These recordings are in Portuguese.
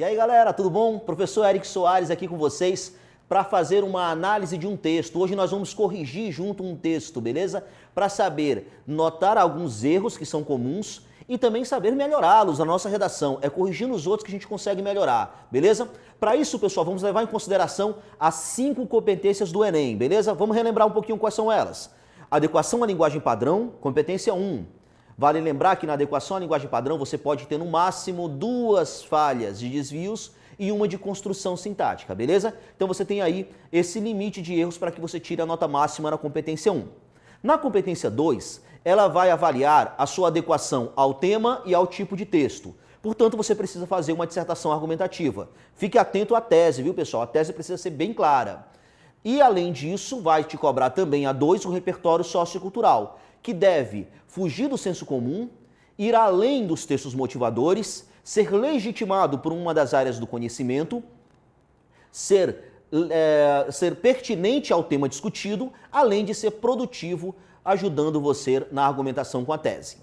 E aí galera, tudo bom? Professor Eric Soares aqui com vocês para fazer uma análise de um texto. Hoje nós vamos corrigir junto um texto, beleza? Para saber notar alguns erros que são comuns e também saber melhorá-los na nossa redação. É corrigindo os outros que a gente consegue melhorar, beleza? Para isso, pessoal, vamos levar em consideração as 5 competências do Enem, beleza? Vamos relembrar um pouquinho quais são elas. Adequação à linguagem padrão, competência 1. Vale lembrar que na adequação à linguagem padrão você pode ter no máximo 2 falhas de desvios e uma de construção sintática, beleza? Então você tem aí esse limite de erros para que você tire a nota máxima na competência 1. Na competência 2, ela vai avaliar a sua adequação ao tema e ao tipo de texto. Portanto, você precisa fazer uma dissertação argumentativa. Fique atento à tese, viu, pessoal? A tese precisa ser bem clara. E, além disso, vai te cobrar também a 2 o repertório sociocultural, que deve fugir do senso comum, ir além dos textos motivadores, ser legitimado por uma das áreas do conhecimento, ser pertinente ao tema discutido, além de ser produtivo, ajudando você na argumentação com a tese.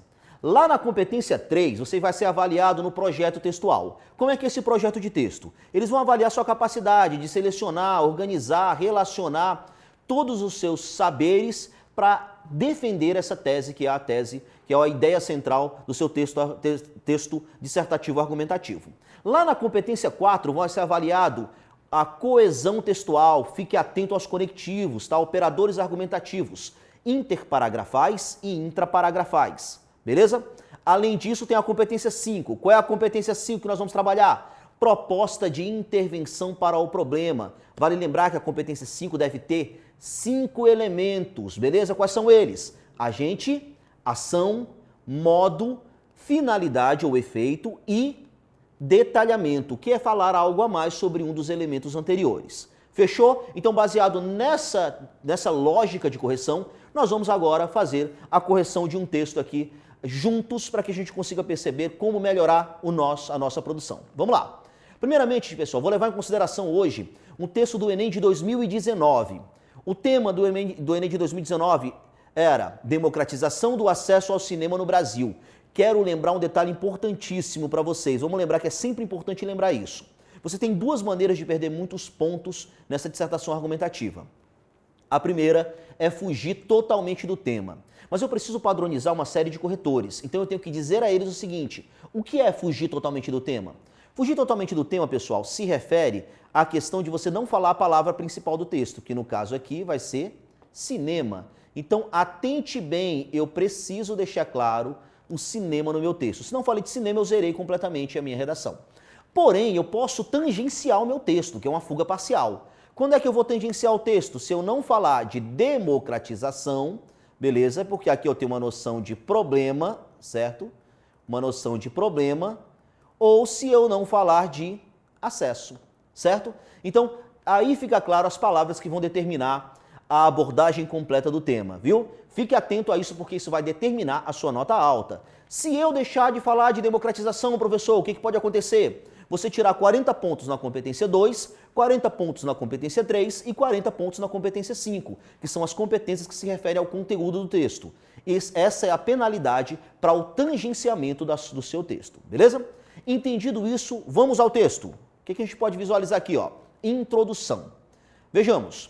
Lá na competência 3, você vai ser avaliado no projeto textual. Como é que é esse projeto de texto? Eles vão avaliar sua capacidade de selecionar, organizar, relacionar todos os seus saberes para defender essa tese, que é a tese, que é a ideia central do seu texto dissertativo argumentativo. Lá na competência 4, vai ser avaliado a coesão textual, fique atento aos conectivos, tá? Operadores argumentativos, interparagrafais e intraparagrafais, beleza? Além disso, tem a competência 5. Qual é a competência 5 que nós vamos trabalhar? Proposta de intervenção para o problema. Vale lembrar que a competência 5 deve ter 5 elementos, beleza? Quais são eles? Agente, ação, modo, finalidade ou efeito e detalhamento, que é falar algo a mais sobre um dos elementos anteriores. Fechou? Então, baseado nessa lógica de correção, nós vamos agora fazer a correção de um texto aqui juntos para que a gente consiga perceber como melhorar a nossa produção. Vamos lá. Primeiramente, pessoal, vou levar em consideração hoje um texto do Enem de 2019. O tema do Enem de 2019 era democratização do acesso ao cinema no Brasil. Quero lembrar um detalhe importantíssimo para vocês. Vamos lembrar que é sempre importante lembrar isso. Você tem 2 maneiras de perder muitos pontos nessa dissertação argumentativa. A primeira é fugir totalmente do tema. Mas eu preciso padronizar uma série de corretores. Então eu tenho que dizer a eles o seguinte: o que é fugir totalmente do tema? Fugir totalmente do tema, pessoal, se refere à questão de você não falar a palavra principal do texto, que no caso aqui vai ser cinema. Então atente bem, eu preciso deixar claro o cinema no meu texto. Se não falei de cinema, eu zerei completamente a minha redação. Porém, eu posso tangenciar o meu texto, que é uma fuga parcial. Quando é que eu vou tangenciar o texto? Se eu não falar de democratização, beleza? Porque aqui eu tenho uma noção de problema, certo? Uma noção de problema. Ou se eu não falar de acesso, certo? Então, aí fica claro as palavras que vão determinar a abordagem completa do tema, viu? Fique atento a isso porque isso vai determinar a sua nota alta. Se eu deixar de falar de democratização, professor, o que pode acontecer? Você tirar 40 pontos na competência 2, 40 pontos na competência 3 e 40 pontos na competência 5, que são as competências que se referem ao conteúdo do texto. Essa é a penalidade para o tangenciamento do seu texto, beleza? Entendido isso, vamos ao texto. O que a gente pode visualizar aqui, ó? Introdução. Vejamos.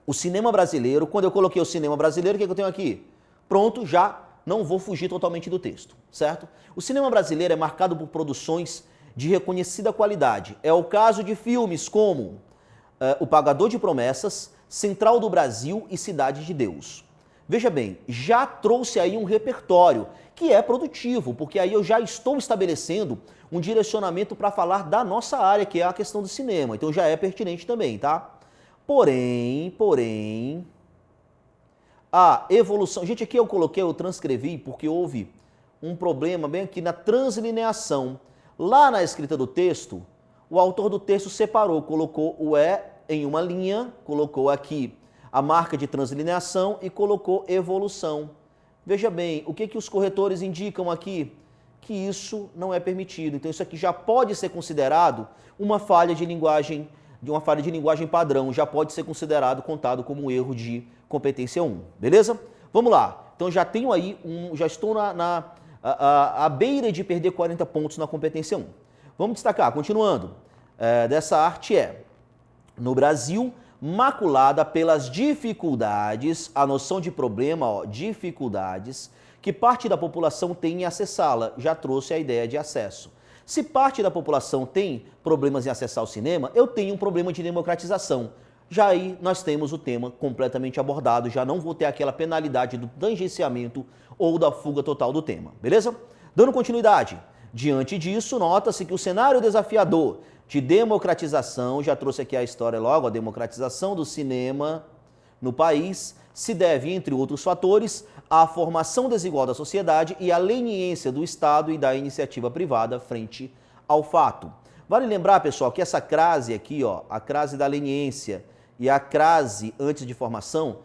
O cinema brasileiro, quando eu coloquei o cinema brasileiro, o que eu tenho aqui? Pronto, já não vou fugir totalmente do texto, certo? O cinema brasileiro é marcado por produções de reconhecida qualidade. É o caso de filmes como O Pagador de Promessas, Central do Brasil e Cidade de Deus. Veja bem, já trouxe aí um repertório que é produtivo, porque aí eu já estou estabelecendo um direcionamento para falar da nossa área, que é a questão do cinema. Então já é pertinente também, tá? Porém, a evolução... Gente, aqui eu transcrevi porque houve um problema bem aqui na translineação. Lá na escrita do texto, o autor do texto separou, colocou o E em uma linha, colocou aqui a marca de translineação e colocou evolução. Veja bem, o que os corretores indicam aqui? Que isso não é permitido. Então isso aqui já pode ser considerado uma falha de linguagem padrão, já pode ser contado como um erro de competência 1, beleza? Vamos lá. Então já tenho aí já estou à beira de perder 40 pontos na competência 1. Vamos destacar, continuando, dessa arte no Brasil, maculada pelas dificuldades, a noção de problema, ó, dificuldades, que parte da população tem em acessá-la. Já trouxe a ideia de acesso. Se parte da população tem problemas em acessar o cinema, eu tenho um problema de democratização. Já aí nós temos o tema completamente abordado, já não vou ter aquela penalidade do tangenciamento ou da fuga total do tema, beleza? Dando continuidade, diante disso, nota-se que o cenário desafiador de democratização, já trouxe aqui a história logo, a democratização do cinema no país, se deve, entre outros fatores, à formação desigual da sociedade e à leniência do Estado e da iniciativa privada frente ao fato. Vale lembrar, pessoal, que essa crase aqui, ó, a crase da leniência e a crase antes de formação,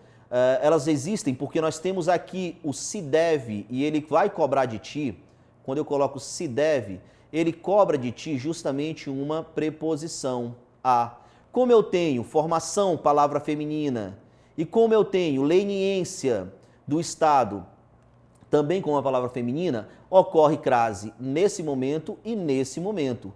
elas existem porque nós temos aqui o se deve e ele vai cobrar de ti. Quando eu coloco se deve, ele cobra de ti justamente uma preposição a. Como eu tenho formação, palavra feminina, e como eu tenho leniência do Estado, também com uma palavra feminina, ocorre crase nesse momento e nesse momento.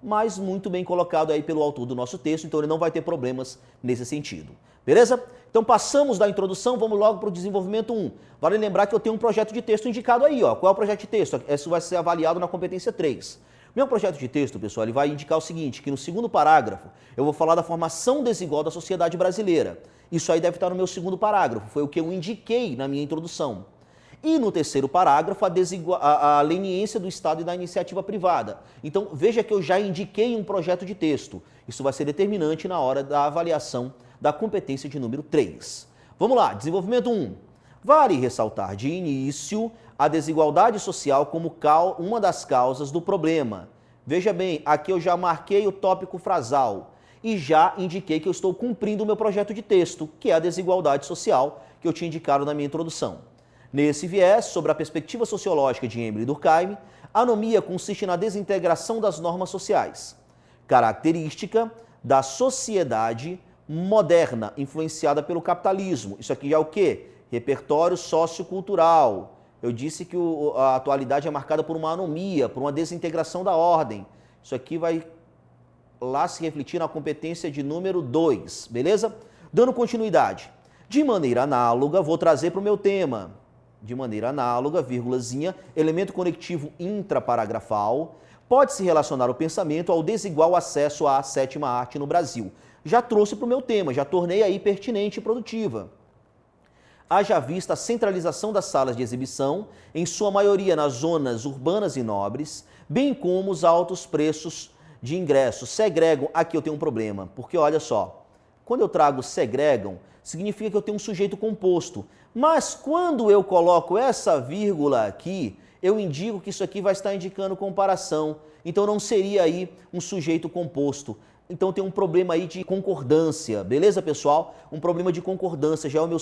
Mas muito bem colocado aí pelo autor do nosso texto, então ele não vai ter problemas nesse sentido. Beleza? Então passamos da introdução, vamos logo para o desenvolvimento 1. Vale lembrar que eu tenho um projeto de texto indicado aí, ó. Qual é o projeto de texto? Isso vai ser avaliado na competência 3. Meu projeto de texto, pessoal, ele vai indicar o seguinte, que no segundo parágrafo eu vou falar da formação desigual da sociedade brasileira. Isso aí deve estar no meu segundo parágrafo, foi o que eu indiquei na minha introdução. E no terceiro parágrafo, a leniência do Estado e da iniciativa privada. Então, veja que eu já indiquei um projeto de texto. Isso vai ser determinante na hora da avaliação da competência de número 3. Vamos lá, desenvolvimento 1. Vale ressaltar de início a desigualdade social como uma das causas do problema. Veja bem, aqui eu já marquei o tópico frasal e já indiquei que eu estou cumprindo o meu projeto de texto, que é a desigualdade social que eu tinha indicado na minha introdução. Nesse viés, sobre a perspectiva sociológica de Emile Durkheim, a anomia consiste na desintegração das normas sociais, característica da sociedade moderna, influenciada pelo capitalismo. Isso aqui é o quê? Repertório sociocultural. Eu disse que a atualidade é marcada por uma anomia, por uma desintegração da ordem. Isso aqui vai lá se refletir na competência de número 2, beleza? Dando continuidade. De maneira análoga, vou trazer para o meu tema. De maneira análoga, vírgulazinha, elemento conectivo intraparagrafal, pode-se relacionar o pensamento ao desigual acesso à sétima arte no Brasil. Já trouxe para o meu tema, já tornei aí pertinente e produtiva. Haja vista a centralização das salas de exibição, em sua maioria nas zonas urbanas e nobres, bem como os altos preços de ingressos. Segregam, aqui eu tenho um problema, porque olha só, quando eu trago segregam, significa que eu tenho um sujeito composto. Mas quando eu coloco essa vírgula aqui, eu indico que isso aqui vai estar indicando comparação. Então não seria aí um sujeito composto. Então tem um problema aí de concordância, beleza, pessoal? Um problema de concordância, já é o meu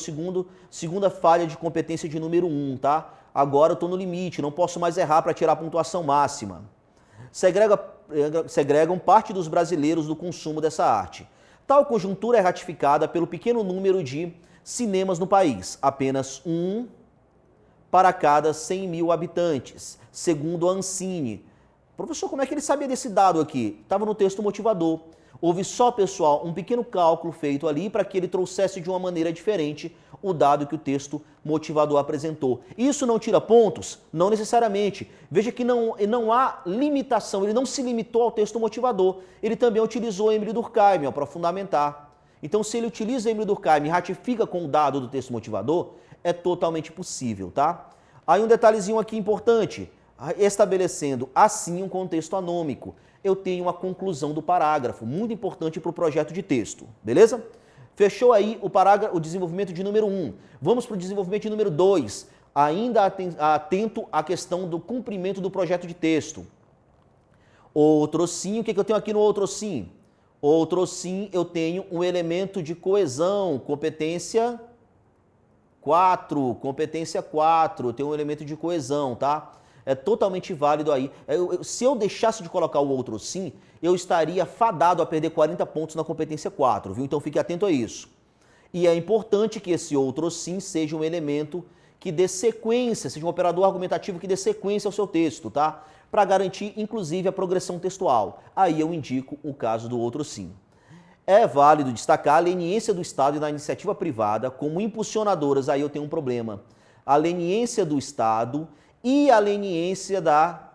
segunda falha de competência de número 1, tá? Agora eu estou no limite, não posso mais errar para tirar a pontuação máxima. Segregam parte dos brasileiros do consumo dessa arte. Tal conjuntura é ratificada pelo pequeno número de cinemas no país, apenas um para cada 100 mil habitantes, segundo a Ancine. Professor, como é que ele sabia desse dado aqui? Estava no texto motivador. Houve só, pessoal, um pequeno cálculo feito ali para que ele trouxesse de uma maneira diferente o dado que o texto motivador apresentou. Isso não tira pontos? Não necessariamente. Veja que não há limitação, ele não se limitou ao texto motivador. Ele também utilizou Emile Durkheim para fundamentar. Então, se ele utiliza Emile Durkheim e ratifica com o dado do texto motivador, é totalmente possível, tá? Aí um detalhezinho aqui importante, estabelecendo assim um contexto anômico. Eu tenho a conclusão do parágrafo, muito importante para o projeto de texto, beleza? Fechou aí o desenvolvimento de número 1. Vamos para o desenvolvimento de número 2, ainda atento à questão do cumprimento do projeto de texto. Outro sim, o que eu tenho aqui no outro sim? Outro sim, eu tenho um elemento de coesão, competência 4, eu tenho um elemento de coesão, tá? É totalmente válido aí. Se eu deixasse de colocar o outro sim, eu estaria fadado a perder 40 pontos na competência 4, viu? Então fique atento a isso. E é importante que esse outro sim seja um elemento que dê sequência, seja um operador argumentativo que dê sequência ao seu texto, tá? Para garantir, inclusive, a progressão textual. Aí eu indico o caso do outro sim. É válido destacar a leniência do Estado e da iniciativa privada como impulsionadoras, aí eu tenho um problema. A leniência do Estado e a leniência da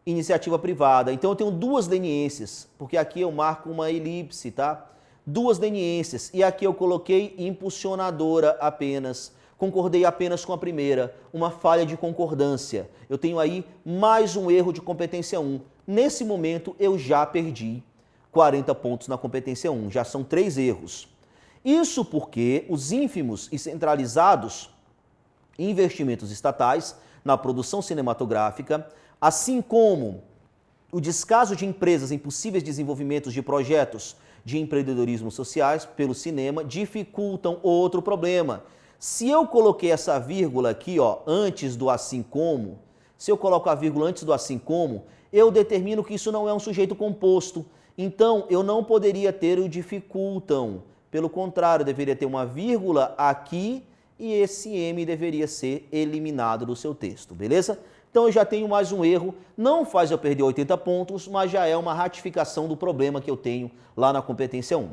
iniciativa privada. Então eu tenho duas leniências, porque aqui eu marco uma elipse, tá? Duas leniências, e aqui eu coloquei impulsionadora apenas. Concordei apenas com a primeira, uma falha de concordância. Eu tenho aí mais um erro de competência 1. Nesse momento eu já perdi 40 pontos na competência 1, já são 3 erros. Isso porque os ínfimos e centralizados investimentos estatais na produção cinematográfica, assim como o descaso de empresas em possíveis desenvolvimentos de projetos de empreendedorismo sociais pelo cinema, dificultam outro problema. Se eu coloquei essa vírgula aqui, ó, antes do assim como, se eu coloco a vírgula antes do assim como, eu determino que isso não é um sujeito composto. Então, eu não poderia ter o dificultam. Pelo contrário, eu deveria ter uma vírgula aqui e esse M deveria ser eliminado do seu texto, beleza? Então, eu já tenho mais um erro. Não faz eu perder 80 pontos, mas já é uma ratificação do problema que eu tenho lá na competência 1.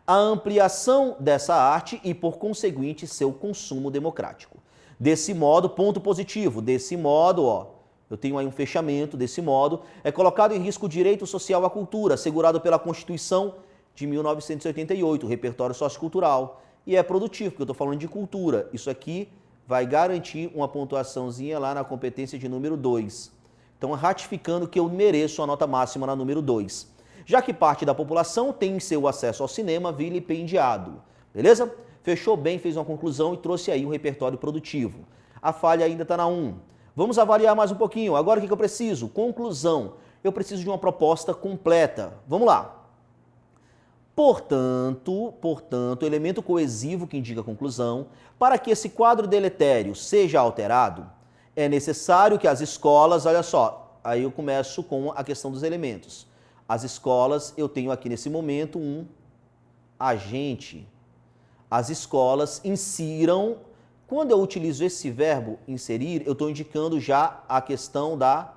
A ampliação dessa arte e, por conseguinte, seu consumo democrático. Desse modo, ponto positivo, desse modo, ó, eu tenho aí um fechamento, desse modo, é colocado em risco o direito social à cultura, assegurado pela Constituição de 1988, o repertório sociocultural. E é produtivo, porque eu estou falando de cultura. Isso aqui vai garantir uma pontuaçãozinha lá na competência de número 2. Então, ratificando que eu mereço a nota máxima na número 2. Já que parte da população tem seu acesso ao cinema vilipendiado. Beleza? Fechou bem, fez uma conclusão e trouxe aí um repertório produtivo. A falha ainda está na 1. Vamos avaliar mais um pouquinho. Agora o que eu preciso? Conclusão. Eu preciso de uma proposta completa. Vamos lá. Portanto, elemento coesivo que indica a conclusão, para que esse quadro deletério seja alterado, é necessário que as escolas, olha só, aí eu começo com a questão dos elementos. As escolas, eu tenho aqui nesse momento um agente. As escolas insiram. Quando eu utilizo esse verbo inserir, eu estou indicando já a questão da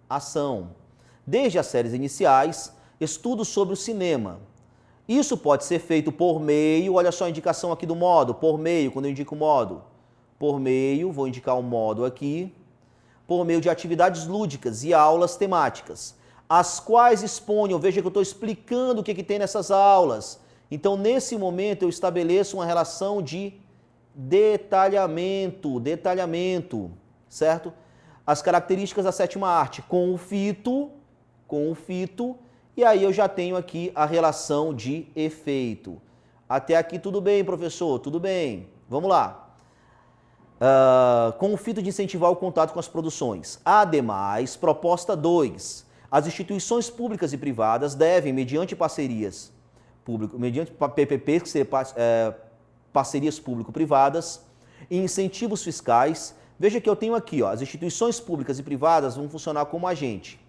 ação. Desde as séries iniciais, estudos sobre o cinema. Isso pode ser feito por meio, olha só a indicação aqui do modo, por meio, quando eu indico o modo. Por meio, vou indicar o modo aqui, por meio de atividades lúdicas e aulas temáticas, as quais exponham, veja que eu estou explicando o que tem nessas aulas. Então, nesse momento, eu estabeleço uma relação de detalhamento, certo? As características da sétima arte com o fito, e aí eu já tenho aqui a relação de efeito. Até aqui tudo bem, professor? Tudo bem. Vamos lá. Com o fito de incentivar o contato com as produções. Ademais, proposta 2. As instituições públicas e privadas devem, mediante parcerias mediante PPP, que seria parcerias público-privadas, e incentivos fiscais. Veja que eu tenho aqui, ó, as instituições públicas e privadas vão funcionar como agente.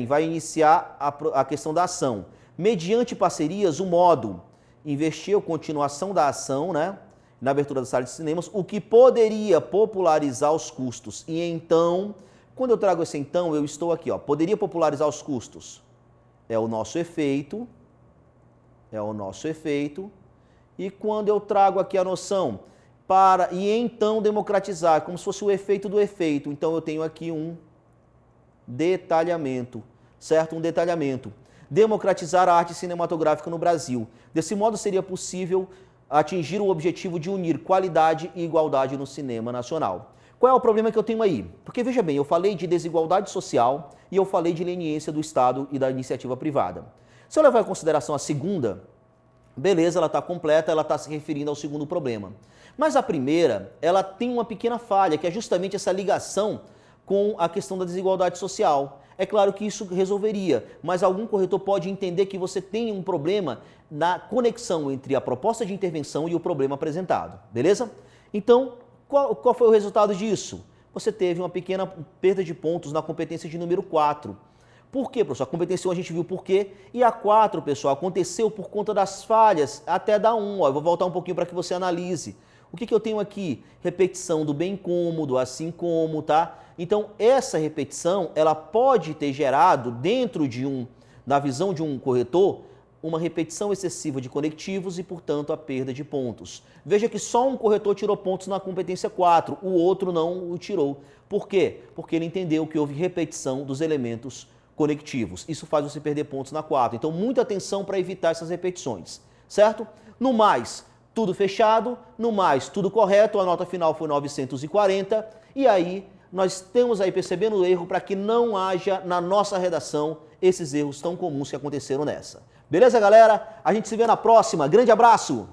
Vai iniciar a questão da ação. Mediante parcerias, o modo, investir a continuação da ação, né, na abertura das salas de cinemas, o que poderia popularizar os custos. E então, quando eu trago esse então, eu estou aqui, ó, poderia popularizar os custos. É o nosso efeito, e quando eu trago aqui a noção, e então democratizar, como se fosse o efeito do efeito, então eu tenho aqui um detalhamento, certo? Um detalhamento. Democratizar a arte cinematográfica no Brasil. Desse modo seria possível atingir o objetivo de unir qualidade e igualdade no cinema nacional. Qual é o problema que eu tenho aí? Porque, veja bem, eu falei de desigualdade social e eu falei de leniência do Estado e da iniciativa privada. Se eu levar em consideração a segunda, beleza, ela está completa, ela está se referindo ao segundo problema. Mas a primeira, ela tem uma pequena falha, que é justamente essa ligação com a questão da desigualdade social. É claro que isso resolveria, mas algum corretor pode entender que você tem um problema na conexão entre a proposta de intervenção e o problema apresentado, beleza? Então, qual foi o resultado disso? Você teve uma pequena perda de pontos na competência de número 4. Por quê, professor? A competência 1 a gente viu por quê, e a 4, pessoal, aconteceu por conta das falhas até da 1. Ó, eu vou voltar um pouquinho para que você analise. O que eu tenho aqui? Repetição do bem como, do assim como, tá? Então, essa repetição, ela pode ter gerado dentro na visão de um corretor, uma repetição excessiva de conectivos e, portanto, a perda de pontos. Veja que só um corretor tirou pontos na competência 4, o outro não o tirou. Por quê? Porque ele entendeu que houve repetição dos elementos conectivos. Isso faz você perder pontos na 4. Então, muita atenção para evitar essas repetições, certo? No mais, tudo fechado, no mais, tudo correto, a nota final foi 940, e aí nós temos aí percebendo o erro para que não haja na nossa redação esses erros tão comuns que aconteceram nessa. Beleza, galera? A gente se vê na próxima. Grande abraço!